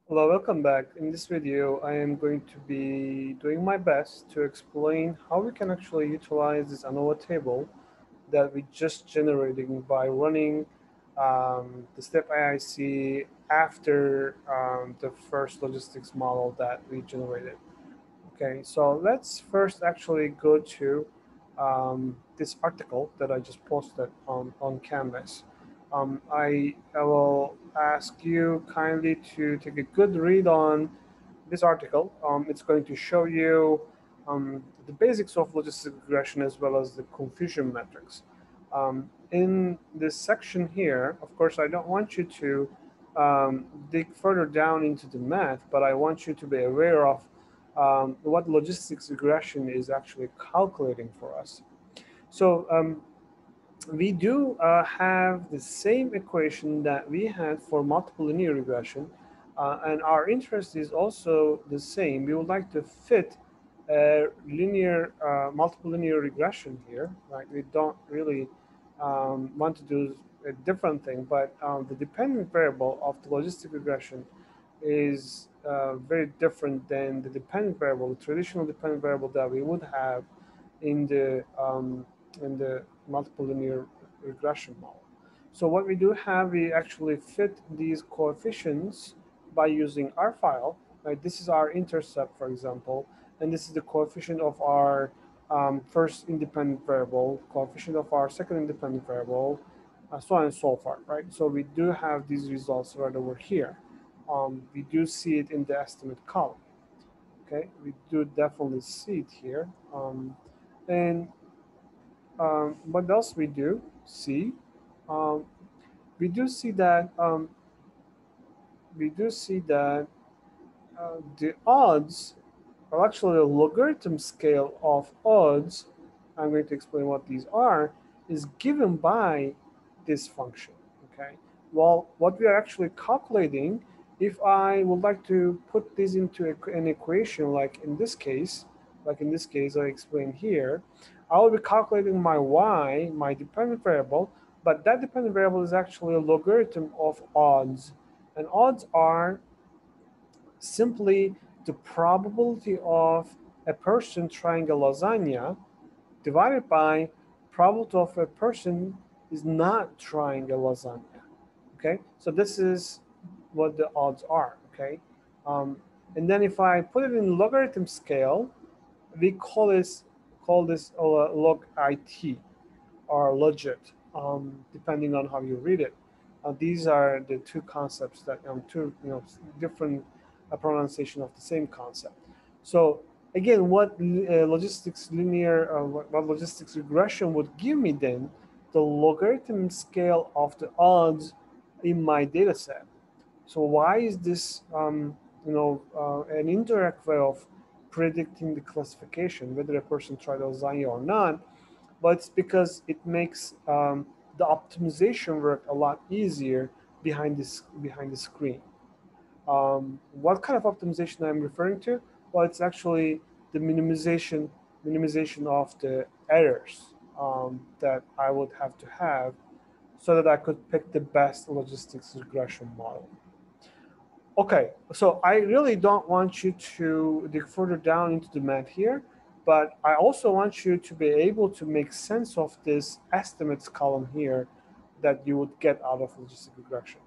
Hello, welcome back. In this video, I am going to be doing my best to explain how we can actually utilize this ANOVA table that we just generating by running the step AIC after the first logistics model that we generated. Okay, so let's first actually go to this article that I just posted on Canvas. I will ask you kindly to take a good read on this article. It's going to show you the basics of logistic regression as well as the confusion metrics. In this section here, of course, I don't want you to dig further down into the math, but I want you to be aware of what logistics regression is actually calculating for us. So we do have the same equation that we had for multiple linear regression, and our interest is also the same. We would like to fit multiple linear regression here, right? We don't really want to do a different thing, but the dependent variable of the logistic regression is very different than the dependent variable, the traditional dependent variable that we would have in the multiple linear regression model. So what we do have, we actually fit these coefficients by using our file. Right? This is our intercept, for example, and this is the coefficient of our first independent variable, coefficient of our second independent variable, so on and so forth, right? So we do have these results right over here. We do see it in the estimate column. Okay, we do definitely see it here. And what else we do see? Um, we do see that the odds are actually a logarithm scale of odds. I'm going to explain what these are. Is given by this function. Okay. Well, what we are actually calculating, if I would like to put this into an equation, like in this case I explained here, I will be calculating my y, my dependent variable, but that dependent variable is actually a logarithm of odds, and odds are simply the probability of a person trying a lasagna divided by probability of a person is not trying a lasagna. Okay, so this is what the odds are. Okay, um, and then if I put it in logarithm scale, we call this log it or logit, depending on how you read it. These are the two concepts that two different pronunciation of the same concept. So again, what logistics regression would give me then, the logarithm scale of the odds in my data set. So why is this an indirect way of predicting the classification, whether a person tried lasagna or not? But it's because it makes the optimization work a lot easier behind the screen. What kind of optimization I'm referring to? Well, it's actually the minimization of the errors that I would have to have so that I could pick the best logistics regression model. Okay, so I really don't want you to dig further down into the math here, but I also want you to be able to make sense of this estimates column here that you would get out of logistic regression.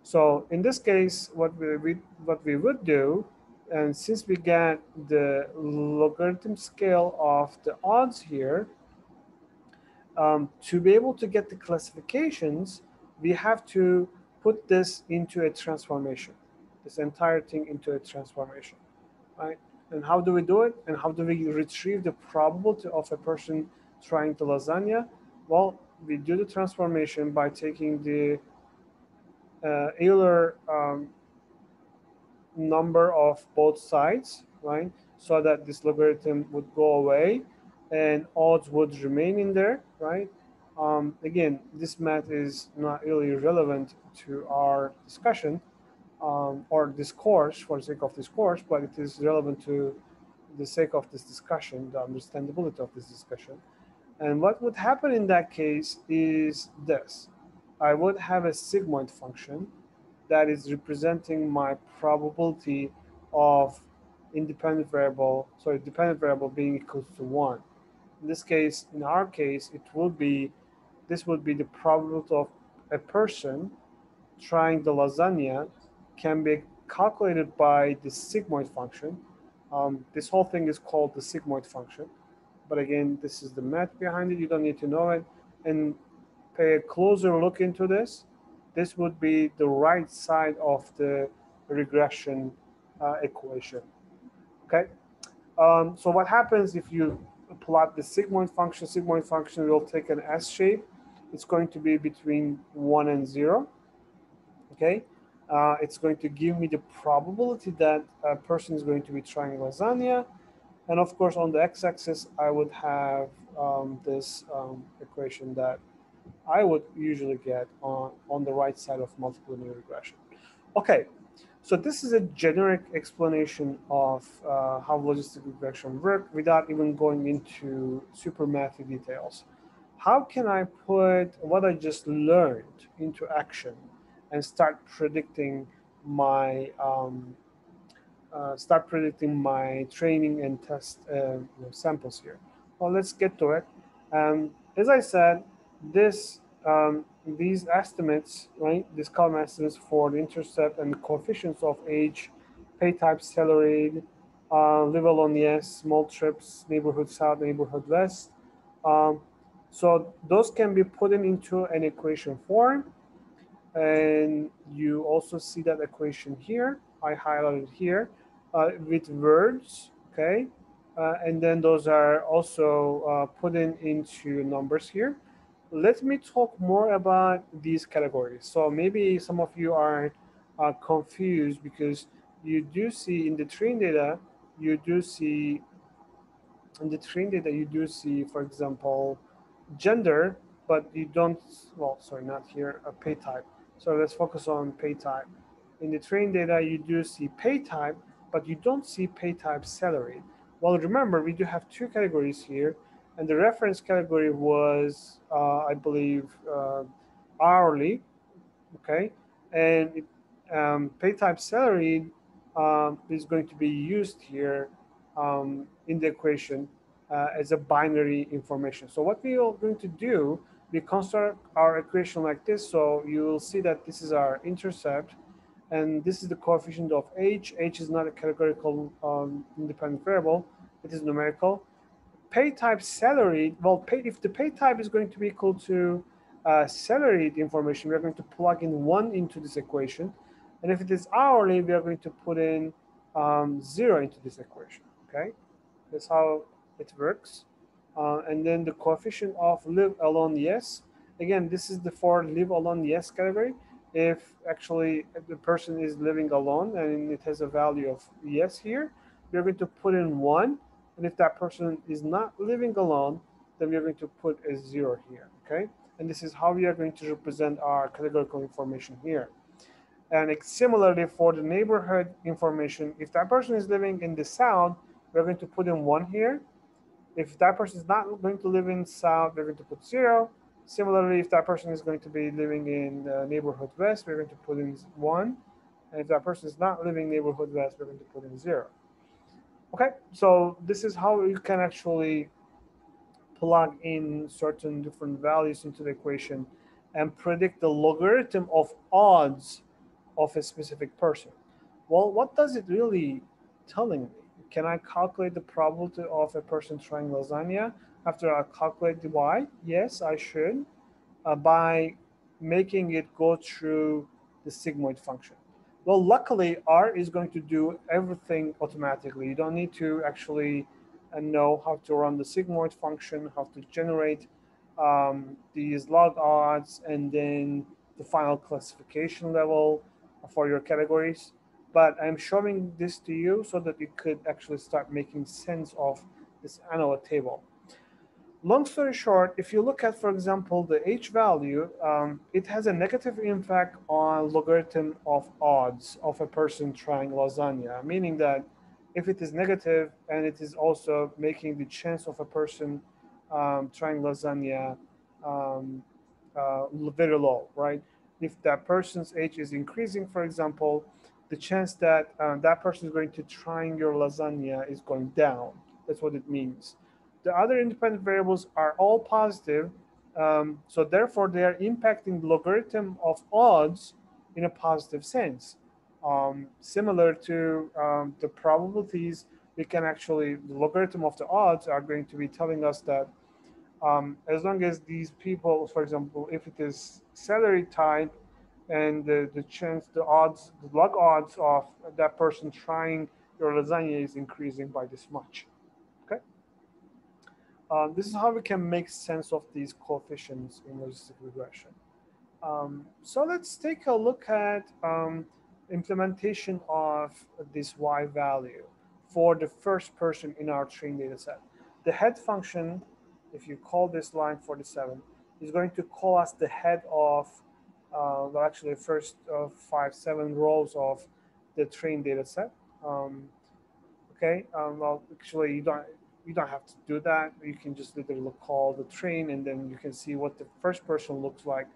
So in this case, what we would do, and since we get the logarithm scale of the odds here, to be able to get the classifications, we have to put this into a transformation, this entire thing into a transformation, right? And how do we do it? And how do we retrieve the probability of a person trying the lasagna? Well, we do the transformation by taking the Euler number of both sides, right? So that this logarithm would go away and odds would remain in there, right? Again, this math is not really relevant to our discussion or this course for the sake of this course, but it is relevant to the sake of this discussion, the understandability of this discussion. And what would happen in that case is this. I would have a sigmoid function that is representing my probability of dependent variable being equal to 1. In this case, in our case, this would be the probability of a person trying the lasagna can be calculated by the sigmoid function. This whole thing is called the sigmoid function. But again, this is the math behind it. You don't need to know it. And pay a closer look into this. This would be the right side of the regression equation. Okay. So what happens if you plot the sigmoid function? Sigmoid function will take an S shape. It's going to be between 1 and 0. Okay. It's going to give me the probability that a person is going to be trying lasagna. And of course, on the x-axis, I would have this equation that I would usually get on the right side of multiple linear regression. Okay, so this is a generic explanation of how logistic regression work without even going into super mathy details. How can I put what I just learned into action and start predicting my training and test samples here? Well, let's get to it. As I said, this these estimates, right? These column estimates for the intercept and the coefficients of age, pay type salaried, level on yes, small trips, neighborhood south, neighborhood west. Um, so those can be put into an equation form, and you also see that equation here. I highlighted here with words, okay? And then those are also put into numbers here. Let me talk more about these categories. So maybe some of you are confused because you do see in the train data, you do see for example, gender, but you don't, well, sorry, not here, a pay type. So let's focus on pay type. In the train data, you do see pay type, but you don't see pay type salary. Well, remember, we do have two categories here, and the reference category was, I believe, hourly, okay? And pay type salary is going to be used here in the equation as a binary information. So what we are going to do, we construct our equation like this. So you will see that this is our intercept, and this is the coefficient of h. H is not a categorical independent variable. It is numerical. Pay type salaried, well, if the pay type is going to be equal to salaried information, we're going to plug in 1 into this equation. And if it is hourly, we are going to put in 0 into this equation, okay? That's how it works. And then the coefficient of live alone yes. Again, this is the for live alone yes category. If actually the person is living alone and it has a value of yes here, we're going to put in 1. And if that person is not living alone, then we're going to put a 0 here, okay? And this is how we are going to represent our categorical information here. And similarly for the neighborhood information, if that person is living in the south, we're going to put in 1 here. If that person is not going to live in south, we're going to put 0. Similarly, if that person is going to be living in neighborhood west, we're going to put in 1. And if that person is not living neighborhood west, we're going to put in 0. Okay, so this is how you can actually plug in certain different values into the equation and predict the logarithm of odds of a specific person. Well, what does it really telling me? Can I calculate the probability of a person trying lasagna after I calculate the y? Yes, I should, by making it go through the sigmoid function. Well, luckily, R is going to do everything automatically. You don't need to actually know how to run the sigmoid function, how to generate these log odds, and then the final classification level for your categories. But I'm showing this to you so that you could actually start making sense of this ANOVA table. Long story short, if you look at, for example, the H value, it has a negative impact on logarithm of odds of a person trying lasagna, meaning that if it is negative and it is also making the chance of a person trying lasagna very low, right? if that person's age is increasing, for example, the chance that that person is going to trying your lasagna is going down. That's what it means. The other independent variables are all positive, so therefore they are impacting the logarithm of odds in a positive sense. Similar to the probabilities, we can actually, the logarithm of the odds are going to be telling us that as long as these people, for example, if it is salary type and the chance, the odds, the log odds of that person trying your lasagna is increasing by this much. Okay. This is how we can make sense of these coefficients in logistic regression. So let's take a look at implementation of this y value for the first person in our trained data set. The head function, if you call this line 47, is going to call us the head of, well, actually, first of 7 rows of the trained data set. Okay, well, actually, you don't have to do that. You can just literally call the train, and then you can see what the first person looks like.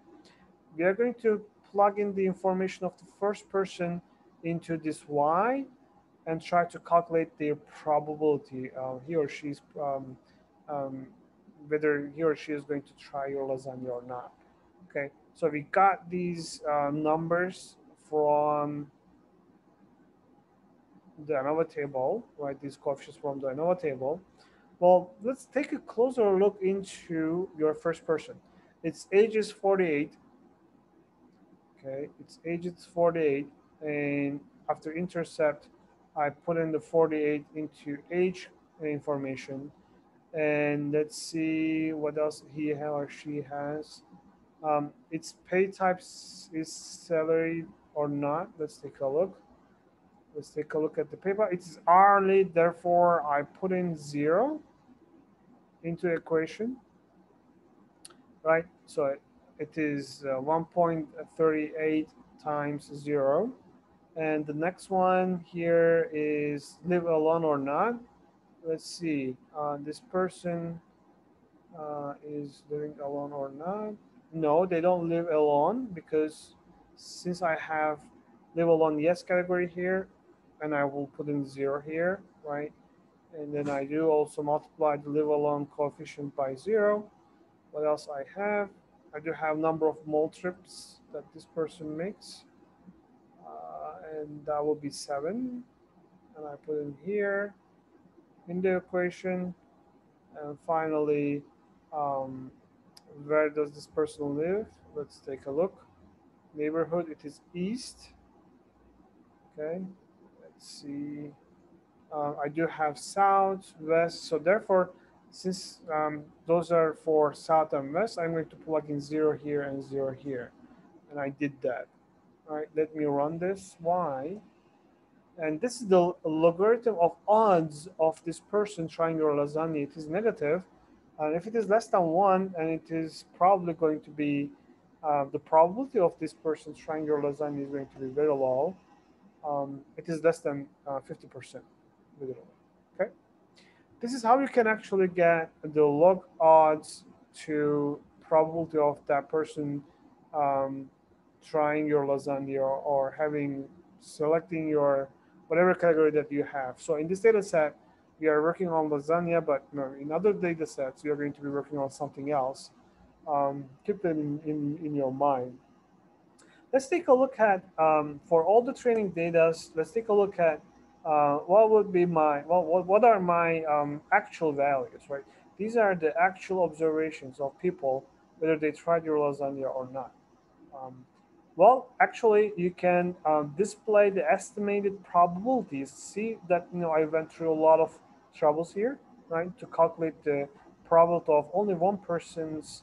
We are going to plug in the information of the first person into this y and try to calculate their probability, he or she's um, whether he or she is going to try your lasagna or not. Okay, so we got these numbers from the ANOVA table, right? These coefficients from the ANOVA table. Well, let's take a closer look into your first person. Its age is 48. Okay, its age is 48, and after intercept, I put in the 48 into age information, and let's see what else he or she has. Its pay types is salary or not. Let's take a look. Let's take a look at the paper. It is hourly, therefore I put in 0 into equation, right? So it is 1.38 times 0. And the next one here is live alone or not. Let's see. This person is living alone or not. No, they don't live alone because since I have live alone yes category here, and I will put in 0 here, right? And then I do also multiply the live alone coefficient by 0. What else I have? I do have number of mole trips that this person makes, and that will be 7. And I put in here in the equation. And finally, um, where does this person live? Let's take a look. Neighborhood, it is east. Okay, let's see. I do have south, west. So therefore, since those are for south and west, I'm going to plug in 0 here and 0 here. And I did that. All right, let me run this. Why? And this is the logarithm of odds of this person trying your lasagna. It is negative, and if it is less than 1, and it is probably going to be the probability of this person trying your lasagna is going to be very low. It is less than 50%, literally. Okay, this is how you can actually get the log odds to probability of that person um, trying your lasagna or having selecting your whatever category that you have. So in this data set, we are working on lasagna, but in other data sets, we are going to be working on something else. Keep them in your mind. Let's take a look at, for all the training data, let's take a look at what would be my, well, what are my actual values, right? These are the actual observations of people, whether they tried your lasagna or not. Um, well, actually, you can display the estimated probabilities. See that I went through a lot of troubles here, right, to calculate the probability of only one person's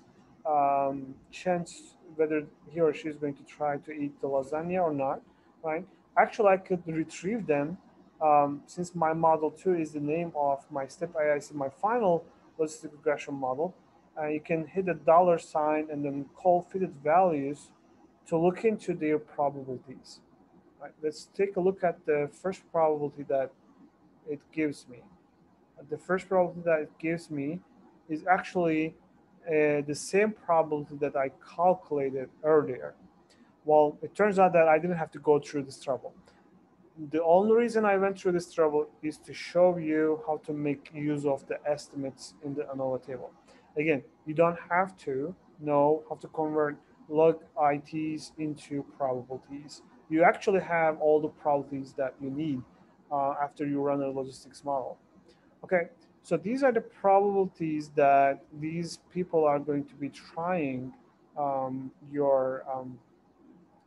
chance whether he or she is going to try to eat the lasagna or not, right? Actually, I could retrieve them since my model 2 is the name of my step AIC, my final logistic regression model. You can hit a dollar sign and then call fitted values to look into their probabilities. Right, let's take a look at the first probability that it gives me. The first probability that it gives me is actually the same probability that I calculated earlier. Well, it turns out that I didn't have to go through this trouble. The only reason I went through this trouble is to show you how to make use of the estimates in the ANOVA table. Again, you don't have to know how to convert log ITs into probabilities. You actually have all the probabilities that you need after you run a logistics model. Okay, so these are the probabilities that these people are going to be trying your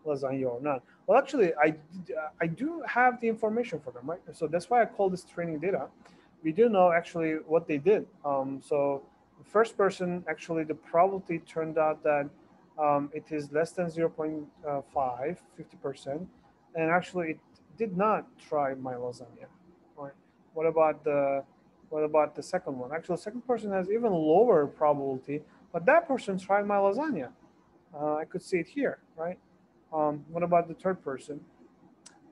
lasagna or not. Well, actually, I do have the information for them, right? So that's why I call this training data. We do know actually what they did. So the first person, actually, the probability turned out that it is less than 0.5, 50%, and actually it did not try my lasagna. Right? What about the what about the second one? Actually, the second person has even lower probability, but that person tried my lasagna. I could see it here, right? What about the third person?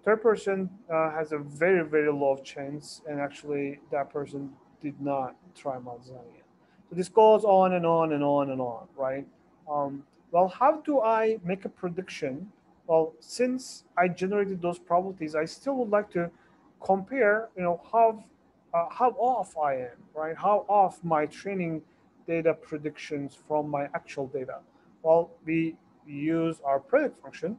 Third person has a very, very low chance, and actually, that person did not try lasagna. So this goes on and on and on and on, right? Um, well, how do I make a prediction? Well, since I generated those probabilities, I still would like to compare, how off I am, right? How off my training data predictions from my actual data. Well, we use our predict function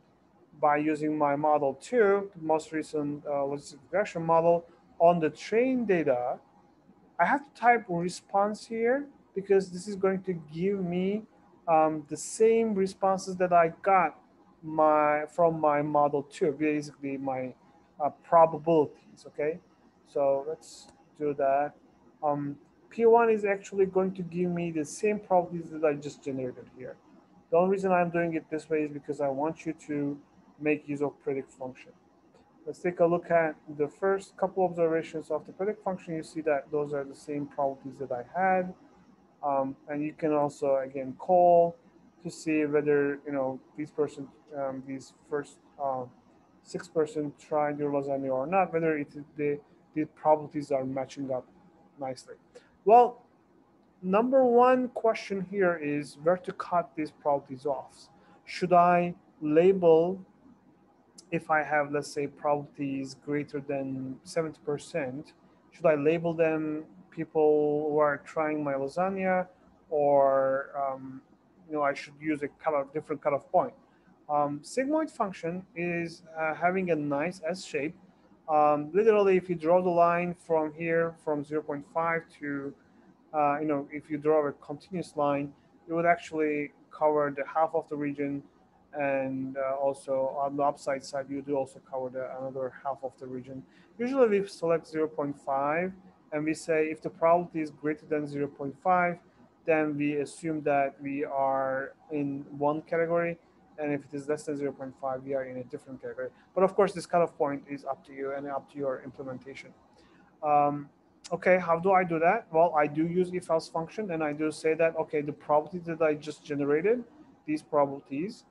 by using my model 2, the most recent logistic regression model, on the trained data. I have to type response here because this is going to give me the same responses that I got from my model 2, basically my probabilities, okay? So let's do that. Um, P1 is actually going to give me the same probabilities that I just generated here. The only reason I'm doing it this way is because I want you to make use of predict function. Let's take a look at the first couple observations of the predict function. You see that those are the same probabilities that I had. And you can also, again, call to see whether, these first 6% tried your lasagna or not, whether the probabilities are matching up nicely. Well, number one question here is where to cut these probabilities off. Should I label, if I have, let's say, probabilities greater than 70%, should I label them people who are trying my lasagna, or I should use a different cutoff point? Sigmoid function is having a nice S shape. Literally, if you draw the line from here, from zero point 0.5 to if you draw a continuous line, it would actually cover the half of the region, and also on the upside side, you do also cover another half of the region. Usually, we select zero point 0.5, and we say if the probability is greater than zero point 0.5, then we assume that we are in one category, and if it is less than zero point 0.5, we are in a different category. But of course, this cutoff point is up to you and up to your implementation. Um, okay, how do I do that? Well, I do use if else function, and I do say that, okay, the probability that I just generated, these probabilities,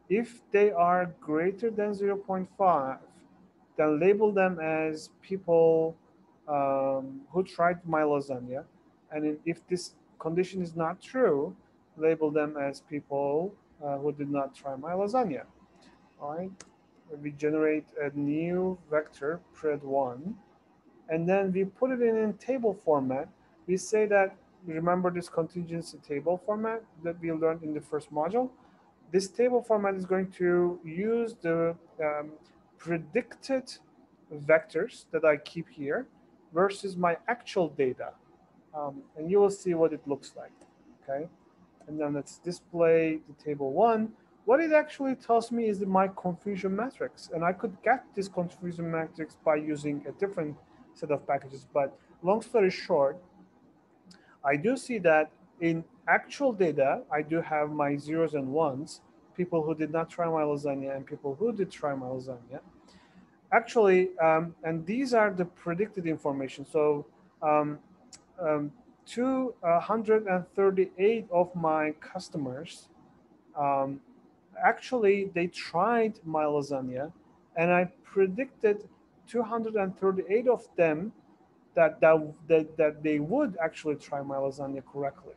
if they are greater than zero point 0.5, then label them as people who tried my lasagna. And if this condition is not true, label them as people who did not try my lasagna. All right, we generate a new vector, pred1, and then we put it in a table format. We say that, remember this contingency table format that we learned in the first module? This table format is going to use the predicted vectors that I keep here versus my actual data. And you will see what it looks like, okay? And then let's display the table 1. What it actually tells me is my confusion matrix. And I could get this confusion matrix by using a different set of packages. But long story short, I do see that in actual data, I do have my zeros and ones, people who did not try my lasagna and people who did try my lasagna. Actually, and these are the predicted information. So um, 238 of my customers, um, actually, they tried my lasagna, and I predicted 238 of them that they would actually try my lasagna correctly.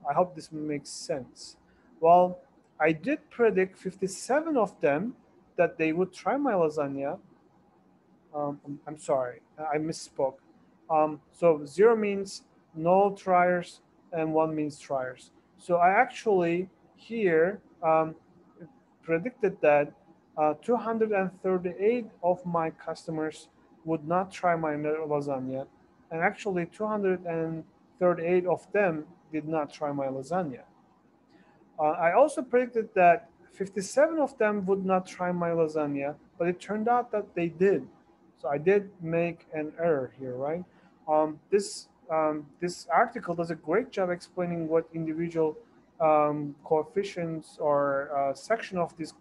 I hope this makes sense. Well, I did predict 57 of them that they would try my lasagna. I'm sorry, I misspoke. So 0 means no triers and 1 means triers. So I actually here predicted that 238 of my customers would not try my lasagna, and actually 238 of them did not try my lasagna. I also predicted that 57 of them would not try my lasagna, but it turned out that they did. So I did make an error here, right? This article does a great job explaining what individual coefficients or section of this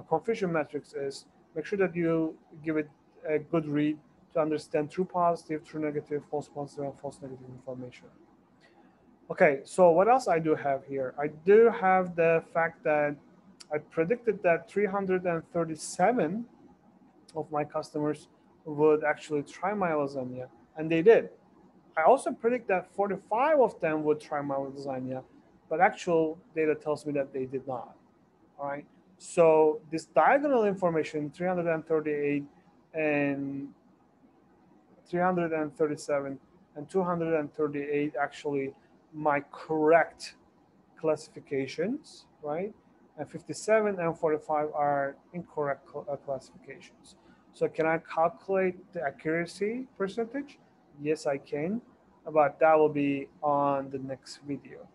confusion matrix is. Make sure that you give it a good read to understand true positive, true negative, false positive, and false negative information. Okay, so what else I do have here? I do have the fact that I predicted that 337 of my customers would actually try my lasagna, and they did. I also predict that 45 of them would try my lasagna, but actual data tells me that they did not. All right. So this diagonal information, 338 and 337 and 238, actually my correct classifications, right? And 57 and 45 are incorrect classifications. So can I calculate the accuracy percentage? Yes, I can, but that will be on the next video.